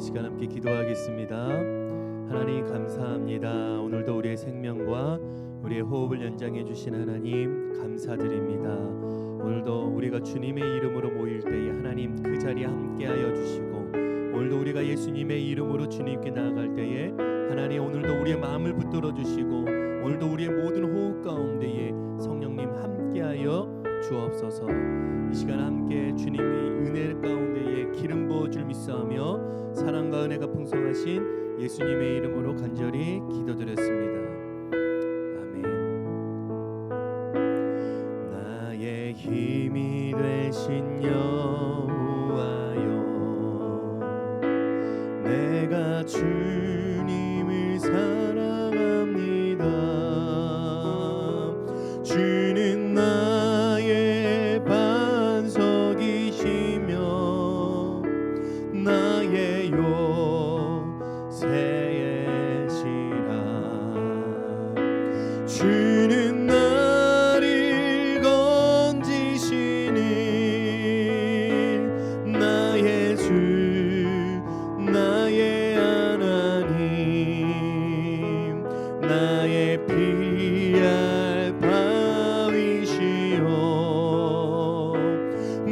시간 함께 기도하겠습니다. 하나님 감사합니다. 오늘도 우리의 생명과 우리의 호흡을 연장해 주신 하나님 감사드립니다. 오늘도 우리가 주님의 이름으로 모일 때에 하나님 그 자리에 함께하여 주시고, 오늘도 우리가 예수님의 이름으로 주님께 나아갈 때에 하나님 오늘도 우리의 마음을 붙들어 주시고, 오늘도 우리의 모든 호흡 가운데에 성령님 함께하여 주옵소서. 이 시간 함께 주님의 은혜 가운데에 기름 부어줄 믿사하며 사랑과 은혜가 풍성하신 예수님의 이름으로 간절히 기도드렸습니다. 아멘. 나의 힘이 되신 여호와여, 내가 주님을 사랑합니다. 주는 나의 반석이시며 나의 요새이시라. 주는 나를 건지시는 나의 주, 나의 하나님, 나의 피할 바위시여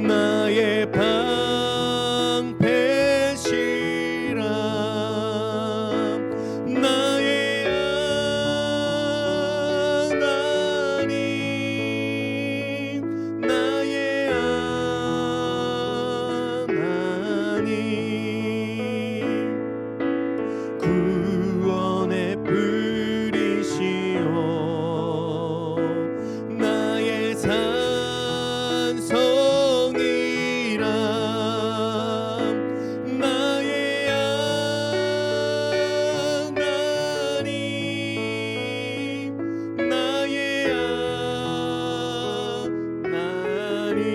나의 방패시라. 나의 하나님, 나의 하나님, 구원의 뿌리시여 나의 산성이라. 나의 하나님, 나의 하나님,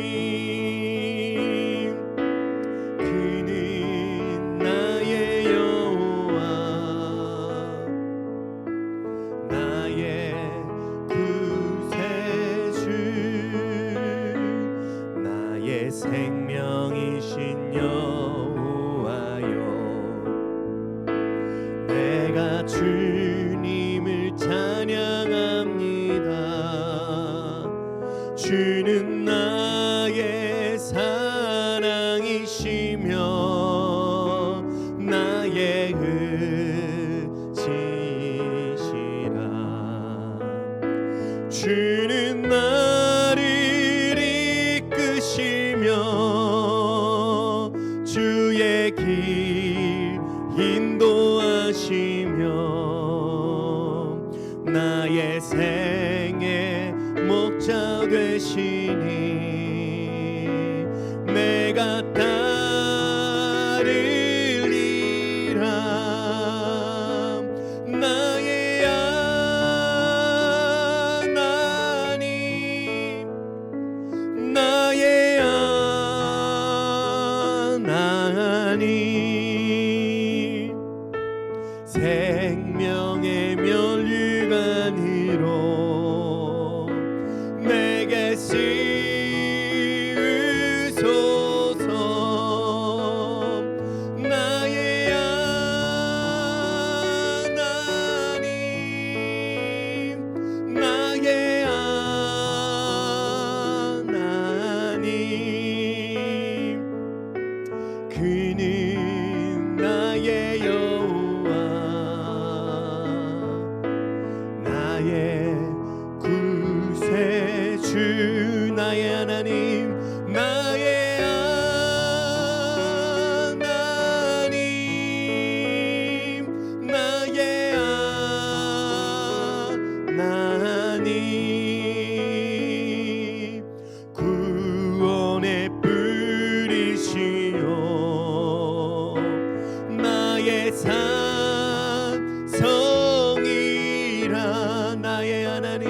그는 나의 여호와, 나의 구세주, 나의 생명이신 여호와여, 내가 주님을 찬양합니다. 주는 나의 사랑이시며 나의 의지시라. 주는 나를 이끄시며 주의 길 인도하시며 나의 생의 목자 되시니 내가 따르리라. 나의 하나님, 나의 하나님, 생명의 면류관으로 내게 씌우소서. 나의 하나님, 나의 하나님, 그는 나의 여호와, 나의 구세주, 나의 하나님, 나의 하나님, 나의 하나님, 구원의 뿌리시여 나의 산성이라. 나의 하나님,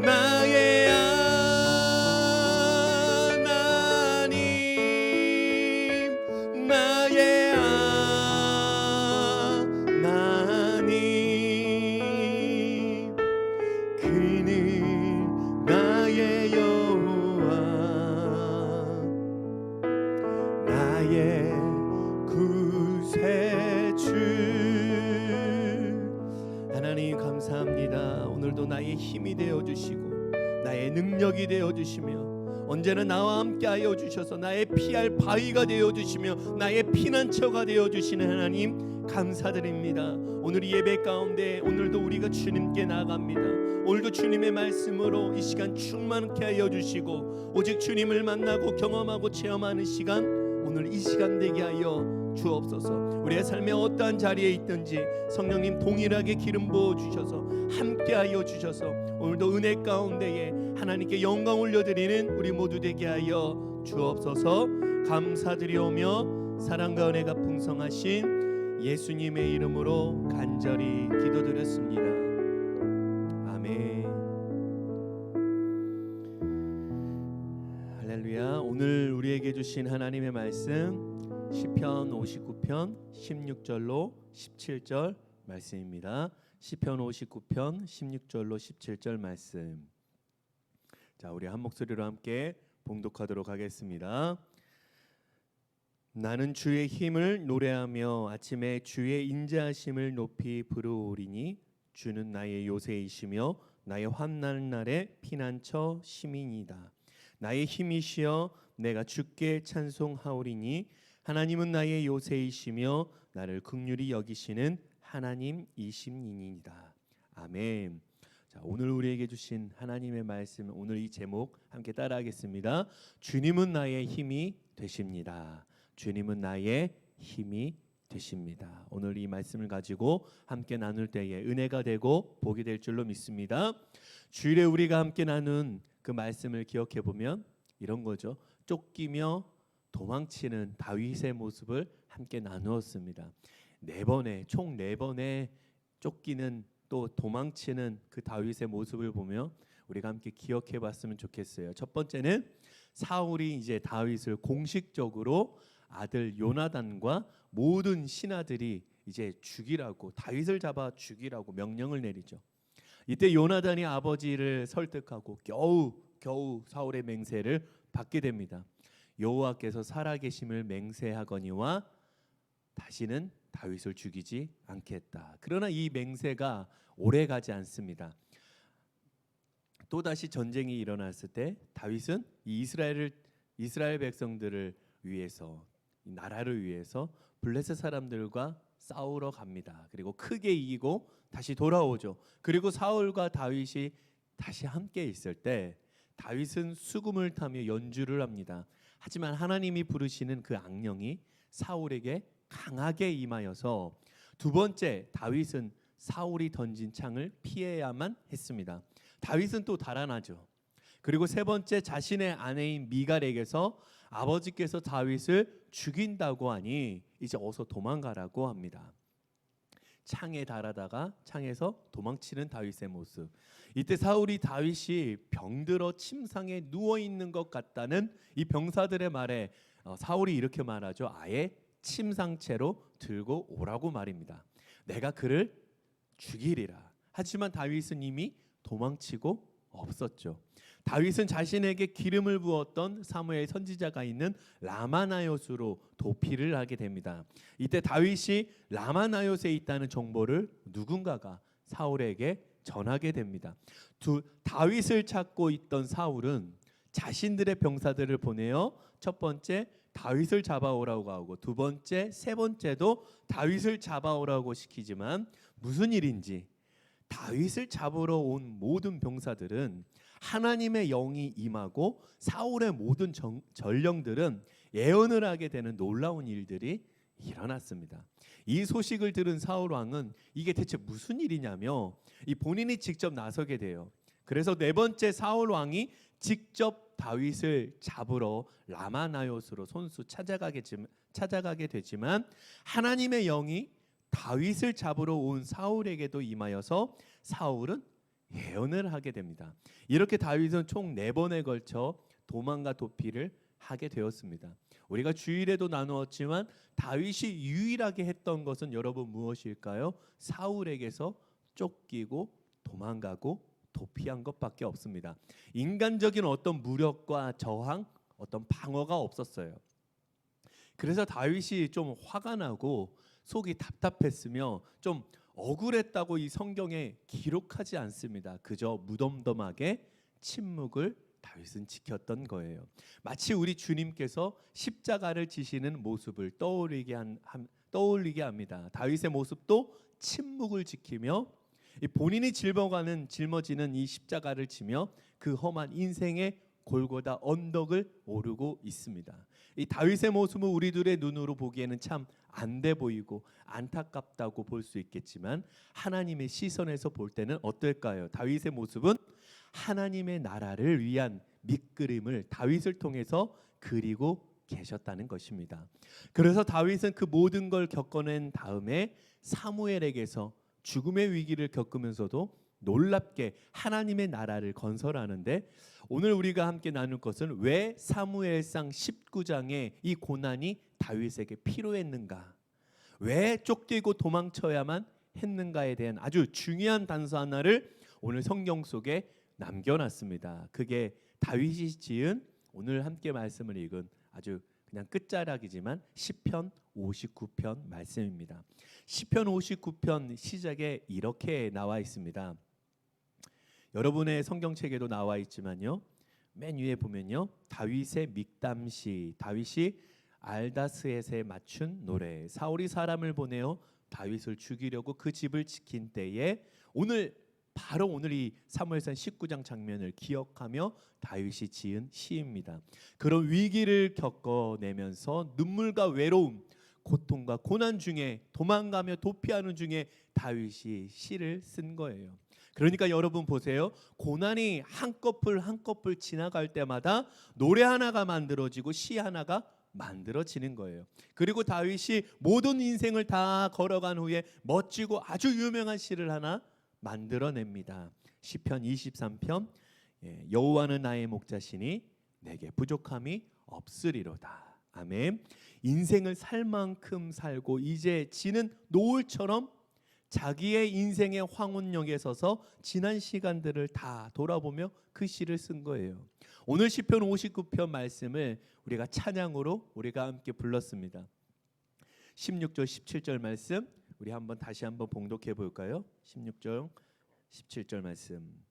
나의 하나님, 나의 하나님, 그는 나의 여호와, 나의 구세 감사합니다. 오늘도 나의 힘이 되어주시고 나의 능력이 되어주시며 언제나 나와 함께하여 주셔서 나의 피할 바위가 되어주시며 나의 피난처가 되어주시는 하나님 감사드립니다. 오늘 이 예배 가운데 오늘도 우리가 주님께 나아갑니다. 오늘도 주님의 말씀으로 이 시간 충만케 하여 주시고 오직 주님을 만나고 경험하고 체험하는 시간, 오늘 이 시간 되게 하여 주옵소서. 우리의 삶의 어떠한 자리에 있든지 성령님 동일하게 기름 부어 주셔서 함께하여 주셔서 오늘도 은혜 가운데에 하나님께 영광 올려드리는 우리 모두 되게 하여 주옵소서. 감사드리오며 사랑과 은혜가 풍성하신 예수님의 이름으로 간절히 기도드렸습니다. 아멘. 할렐루야. 오늘 우리에게 주신 하나님의 말씀 시편 59편 16절로 17절 말씀입니다. 시편 59편 16절로 17절 말씀. 자, 우리 한 목소리로 함께 봉독하도록 하겠습니다. 나는 주의 힘을 노래하며 아침에 주의 인자하심을 높이 부르오리니 주는 나의 요새이시며 나의 환난 날의 피난처 시민이다. 나의 힘이시여 내가 주께 찬송하오리니 하나님은 나의 요새이시며 나를 긍휼히 여기시는 하나님이심이니이다. 아멘. 자, 오늘 우리에게 주신 하나님의 말씀, 오늘 이 제목 함께 따라하겠습니다. 주님은 나의 힘이 되십니다. 주님은 나의 힘이 되십니다. 오늘 이 말씀을 가지고 함께 나눌 때에 은혜가 되고 복이 될 줄로 믿습니다. 주일에 우리가 함께 나눈 그 말씀을 기억해 보면 이런 거죠. 쫓기며 도망치는 다윗의 모습을 함께 나누었습니다. 총 4번의 쫓기는 또 도망치는 그 다윗의 모습을 보며 우리가 함께 기억해 봤으면 좋겠어요. 첫 번째는 사울이 이제 다윗을 공식적으로 아들 요나단과 모든 신하들이 이제 죽이라고, 다윗을 잡아 죽이라고 명령을 내리죠. 이때 요나단이 아버지를 설득하고 겨우 사울의 맹세를 받게 됩니다. 여호와께서 살아계심을 맹세하거니와 다시는 다윗을 죽이지 않겠다. 그러나 이 맹세가 오래가지 않습니다. 또다시 전쟁이 일어났을 때 다윗은 이스라엘 백성들을 위해서, 이 나라를 위해서 블레셋 사람들과 싸우러 갑니다. 그리고 크게 이기고 다시 돌아오죠. 그리고 사울과 다윗이 다시 함께 있을 때 다윗은 수금을 타며 연주를 합니다. 하지만 하나님이 부르시는 그 악령이 사울에게 강하게 임하여서 두 번째 다윗은 사울이 던진 창을 피해야만 했습니다. 다윗은 또 달아나죠. 그리고 세 번째 자신의 아내인 미갈에게서 아버지께서 다윗을 죽인다고 하니 이제 어서 도망가라고 합니다. 창에 달하다가 창에서 도망치는 다윗의 모습. 이때 사울이 다윗이 병들어 침상에 누워 있는 것 같다는 이 병사들의 말에 사울이 이렇게 말하죠. 아예 침상채로 들고 오라고 말입니다. 내가 그를 죽이리라. 하지만 다윗은 이미 도망치고 없었죠. 다윗은 자신에게 기름을 부었던 사무엘 선지자가 있는 라마나요스로 도피를 하게 됩니다. 이때 다윗이 라마나요스에 있다는 정보를 누군가가 사울에게 전하게 됩니다. 다윗을 찾고 있던 사울은 자신들의 병사들을 보내어 첫 번째 다윗을 잡아오라고 하고 두 번째, 세 번째도 다윗을 잡아오라고 시키지만 무슨 일인지 다윗을 잡으러 온 모든 병사들은 하나님의 영이 임하고 사울의 모든 전령들은 예언을 하게 되는 놀라운 일들이 일어났습니다. 이 소식을 들은 사울 왕은 이게 대체 무슨 일이냐며 이 본인이 직접 나서게 돼요. 그래서 네 번째 사울 왕이 직접 다윗을 잡으러 라마나요스로 손수 찾아가게 되지만 하나님의 영이 다윗을 잡으러 온 사울에게도 임하여서 사울은 예언을 하게 됩니다. 이렇게 다윗은 총 4번에 걸쳐 도망과 도피를 하게 되었습니다. 우리가 주일에도 나누었지만 다윗이 유일하게 했던 것은 여러분 무엇일까요? 사울에게서 쫓기고 도망가고 도피한 것밖에 없습니다. 인간적인 어떤 무력과 저항, 어떤 방어가 없었어요. 그래서 다윗이 좀 화가 나고 속이 답답했으며 좀 억울했다고 이 성경에 기록하지 않습니다. 그저 무덤덤하게 침묵을 다윗은 지켰던 거예요. 마치 우리 주님께서 십자가를 지시는 모습을 떠올리게 합니다. 다윗의 모습도 침묵을 지키며 본인이 짊어지는 이 십자가를 지며 그 험한 인생의 골고다 언덕을 오르고 있습니다. 이 다윗의 모습은 우리들의 눈으로 보기에는 참 안 돼 보이고 안타깝다고 볼 수 있겠지만 하나님의 시선에서 볼 때는 어떨까요? 다윗의 모습은 하나님의 나라를 위한 밑그림을 다윗을 통해서 그리고 계셨다는 것입니다. 그래서 다윗은 그 모든 걸 겪어낸 다음에 사무엘에게서 죽음의 위기를 겪으면서도 놀랍게 하나님의 나라를 건설하는데, 오늘 우리가 함께 나눌 것은 왜 사무엘상 19장에 이 고난이 다윗에게 필요했는가, 왜 쫓기고 도망쳐야만 했는가에 대한 아주 중요한 단서 하나를 오늘 성경 속에 남겨놨습니다. 그게 다윗이 지은 오늘 함께 말씀을 읽은 아주 그냥 끝자락이지만 시편 59편 말씀입니다. 시편 59편 시작에 이렇게 나와 있습니다. 여러분의 성경책에도 나와 있지만요, 맨 위에 보면요, 다윗의 믹담시, 다윗이 알다스엣에 맞춘 노래, 사울이 사람을 보내어 다윗을 죽이려고 그 집을 지킨 때에 바로 오늘 이 사무엘상 19장 장면을 기억하며 다윗이 지은 시입니다. 그런 위기를 겪어내면서 눈물과 외로움, 고통과 고난 중에 도망가며 도피하는 중에 다윗이 시를 쓴 거예요. 그러니까 여러분 보세요. 고난이 한꺼풀 한꺼풀 지나갈 때마다 노래 하나가 만들어지고 시 하나가 만들어지는 거예요. 그리고 다윗이 모든 인생을 다 걸어간 후에 멋지고 아주 유명한 시를 하나 만들어냅니다. 시편 23편, 여호와는 나의 목자시니 내게 부족함이 없으리로다. 아멘. 인생을 살 만큼 살고 이제 지는 노을처럼 자기의 인생의 황혼역에 서서 지난 시간들을 다 돌아보며 그 시를 쓴 거예요. 오늘 시편 59편 말씀을 우리가 찬양으로 우리가 함께 불렀습니다. 16절 17절 말씀 우리 다시 한번 봉독해 볼까요? 16절 17절 말씀.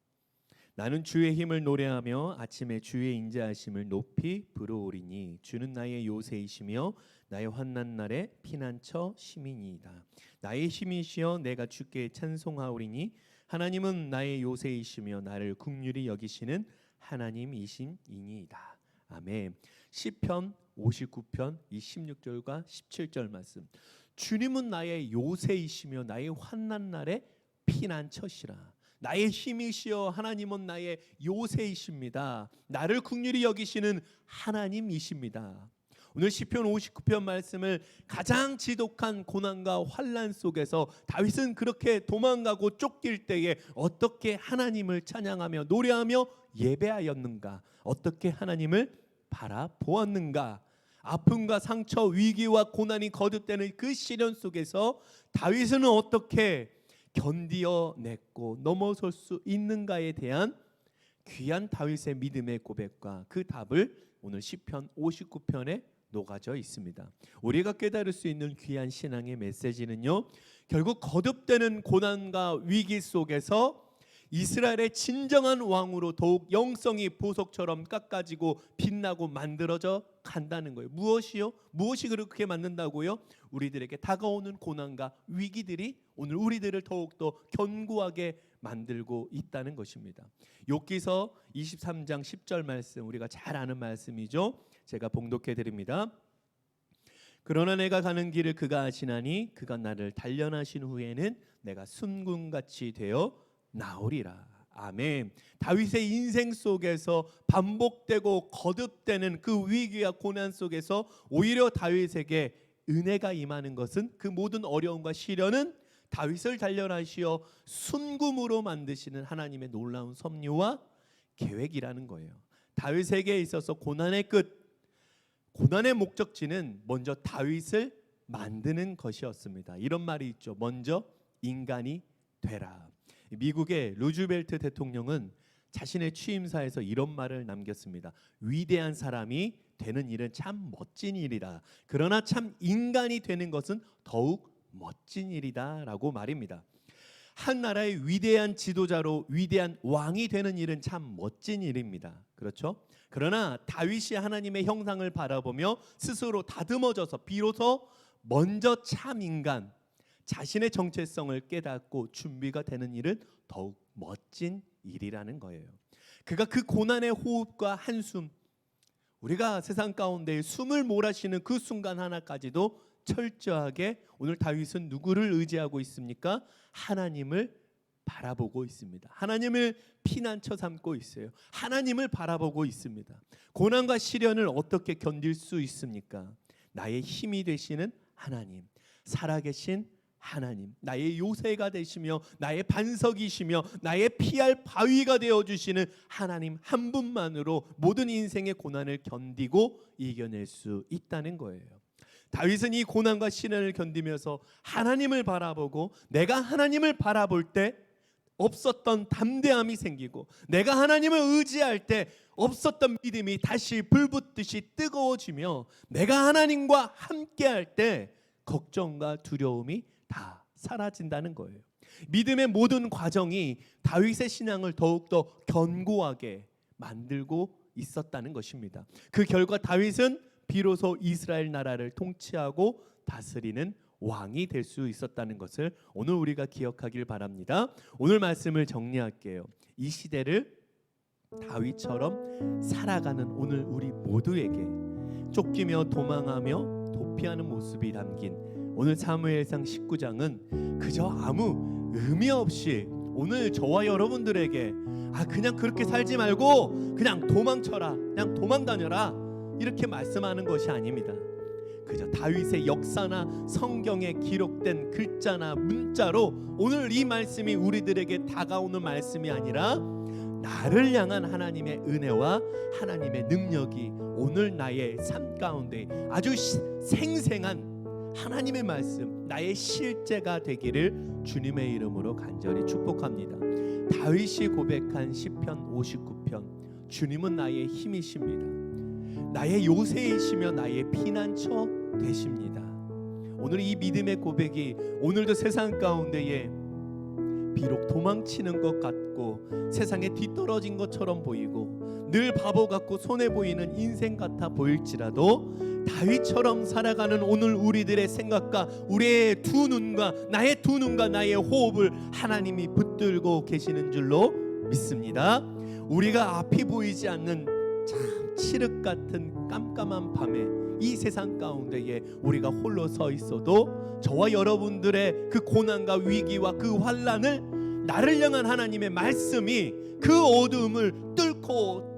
나는 주의 힘을 노래하며 아침에 주의 인자하심을 높이 부르오리니 주는 나의 요새이시며 나의 환난 날에 피난처 시민이다. 나의 힘이시여 내가 주께 찬송하오리니 하나님은 나의 요새이시며 나를 긍휼히 여기시는 하나님이심이니이다. 아멘. 시편 59편 이 16절과 17절 말씀. 주님은 나의 요새이시며 나의 환난 날에 피난처시라. 나의 힘이시여 하나님은 나의 요새이십니다. 나를 긍휼히 여기시는 하나님이십니다. 오늘 시편 59편 말씀을 가장 지독한 고난과 환난 속에서 다윗은 그렇게 도망가고 쫓길 때에 어떻게 하나님을 찬양하며 노래하며 예배하였는가, 어떻게 하나님을 바라보았는가. 아픔과 상처, 위기와 고난이 거듭되는 그 시련 속에서 다윗은 어떻게 견디어냈고 넘어설 수 있는가에 대한 귀한 다윗의 믿음의 고백과 그 답을 오늘 시편 59편에 녹아져 있습니다. 우리가 깨달을 수 있는 귀한 신앙의 메시지는요, 결국 거듭되는 고난과 위기 속에서 이스라엘의 진정한 왕으로 더욱 영성이 보석처럼 깎아지고 빛나고 만들어져 간다는 거예요. 무엇이 그렇게 만든다고요? 우리들에게 다가오는 고난과 위기들이 오늘 우리들을 더욱더 견고하게 만들고 있다는 것입니다. 욥기서 23장 10절 말씀, 우리가 잘 아는 말씀이죠. 제가 봉독해 드립니다. 그러나 내가 가는 길을 그가 아시나니 그가 나를 단련하신 후에는 내가 순금같이 되어 나오리라. 아멘. 다윗의 인생 속에서 반복되고 거듭되는 그 위기와 고난 속에서 오히려 다윗에게 은혜가 임하는 것은, 그 모든 어려움과 시련은 다윗을 단련하시어 순금으로 만드시는 하나님의 놀라운 섭리와 계획이라는 거예요. 다윗에게 있어서 고난의 끝, 고난의 목적지는 먼저 다윗을 만드는 것이었습니다. 이런 말이 있죠. 먼저 인간이 되라. 미국의 루즈벨트 대통령은 자신의 취임사에서 이런 말을 남겼습니다. 위대한 사람이 되는 일은 참 멋진 일이다. 그러나 참 인간이 되는 것은 더욱 멋진 일이다 라고 말입니다. 한 나라의 위대한 지도자로 위대한 왕이 되는 일은 참 멋진 일입니다. 그렇죠? 그러나 다윗이 하나님의 형상을 바라보며 스스로 다듬어져서 비로소 먼저 참 인간, 자신의 정체성을 깨닫고 준비가 되는 일은 더욱 멋진 일이라는 거예요. 그가 그 고난의 호흡과 한숨, 우리가 세상 가운데 숨을 몰아쉬는 그 순간 하나까지도 철저하게 오늘 다윗은 누구를 의지하고 있습니까? 하나님을 바라보고 있습니다. 하나님을 피난처 삼고 있어요. 하나님을 바라보고 있습니다. 고난과 시련을 어떻게 견딜 수 있습니까? 나의 힘이 되시는 하나님, 살아계신 하나님, 나의 요새가 되시며 나의 반석이시며 나의 피할 바위가 되어주시는 하나님 한 분만으로 모든 인생의 고난을 견디고 이겨낼 수 있다는 거예요. 다윗은 이 고난과 시련을 견디면서 하나님을 바라보고 내가 하나님을 바라볼 때 없었던 담대함이 생기고 내가 하나님을 의지할 때 없었던 믿음이 다시 불붙듯이 뜨거워지며 내가 하나님과 함께할 때 걱정과 두려움이 다 사라진다는 거예요. 믿음의 모든 과정이 다윗의 신앙을 더욱더 견고하게 만들고 있었다는 것입니다. 그 결과 다윗은 비로소 이스라엘 나라를 통치하고 다스리는 왕이 될 수 있었다는 것을 오늘 우리가 기억하길 바랍니다. 오늘 말씀을 정리할게요. 이 시대를 다윗처럼 살아가는 오늘 우리 모두에게 쫓기며 도망하며 도피하는 모습이 담긴 오늘 사무엘상 19장은 그저 아무 의미 없이 오늘 저와 여러분들에게 그냥 그렇게 살지 말고 그냥 도망쳐라, 그냥 도망다녀라 이렇게 말씀하는 것이 아닙니다. 그저 다윗의 역사나 성경에 기록된 글자나 문자로 오늘 이 말씀이 우리들에게 다가오는 말씀이 아니라 나를 향한 하나님의 은혜와 하나님의 능력이 오늘 나의 삶 가운데 아주 생생한 하나님의 말씀, 나의 실제가 되기를 주님의 이름으로 간절히 축복합니다. 다윗이 고백한 시편 59편, 주님은 나의 힘이십니다. 나의 요새이시며 나의 피난처 되십니다. 오늘 이 믿음의 고백이 오늘도 세상 가운데에 비록 도망치는 것 같고 세상에 뒤떨어진 것처럼 보이고 늘 바보 같고 손해 보이는 인생 같아 보일지라도 다윗처럼 살아가는 오늘 우리들의 생각과 우리의 두 눈과 나의 호흡을 하나님이 붙들고 계시는 줄로 믿습니다. 우리가 앞이 보이지 않는 참 칠흑 같은 깜깜한 밤에 이 세상 가운데에 우리가 홀로 서 있어도 저와 여러분들의 그 고난과 위기와 그 환난을 나를 향한 하나님의 말씀이 그 어두움을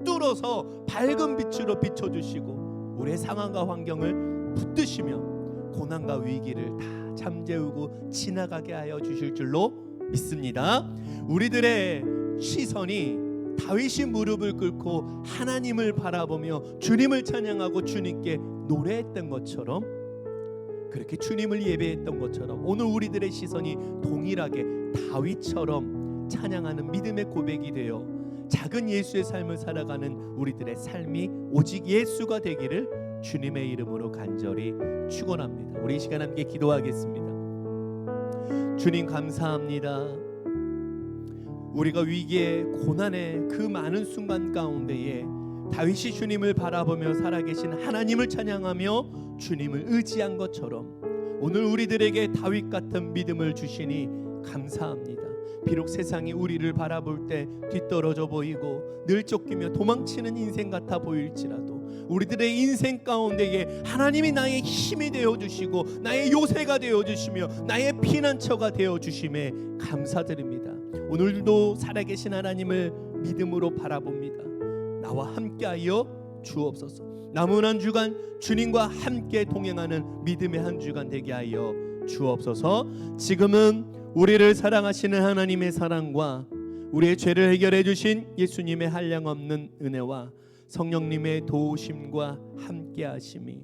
뚫어서 밝은 빛으로 비춰주시고 우리의 상황과 환경을 붙드시며 고난과 위기를 다 잠재우고 지나가게 하여 주실 줄로 믿습니다. 우리들의 시선이 다윗이 무릎을 꿇고 하나님을 바라보며 주님을 찬양하고 주님께 노래했던 것처럼 그렇게 주님을 예배했던 것처럼 오늘 우리들의 시선이 동일하게 다윗처럼 찬양하는 믿음의 고백이 되어 작은 예수의 삶을 살아가는 우리들의 삶이 오직 예수가 되기를 주님의 이름으로 간절히 축원합니다. 우리 이 시간 함께 기도하겠습니다. 주님 감사합니다. 우리가 위기에 고난의 그 많은 순간 가운데에 다윗이 주님을 바라보며 살아계신 하나님을 찬양하며 주님을 의지한 것처럼 오늘 우리들에게 다윗 같은 믿음을 주시니 감사합니다. 비록 세상이 우리를 바라볼 때 뒤떨어져 보이고 늘 쫓기며 도망치는 인생 같아 보일지라도 우리들의 인생 가운데에 하나님이 나의 힘이 되어주시고 나의 요새가 되어주시며 나의 피난처가 되어주심에 감사드립니다. 오늘도 살아계신 하나님을 믿음으로 바라봅니다. 나와 함께하여 주옵소서. 남은 한 주간 주님과 함께 동행하는 믿음의 한 주간 되게 하여 주옵소서. 지금은 우리를 사랑하시는 하나님의 사랑과 우리의 죄를 해결해 주신 예수님의 한량없는 은혜와 성령님의 도우심과 함께하심이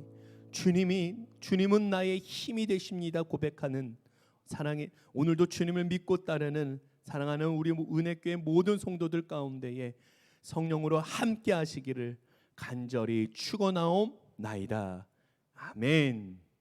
주님은 나의 힘이 되십니다 고백하는 사랑의 오늘도 주님을 믿고 따르는 사랑하는 우리 은혜교회 모든 성도들 가운데에 성령으로 함께하시기를 간절히 축원하옵나이다. 아멘.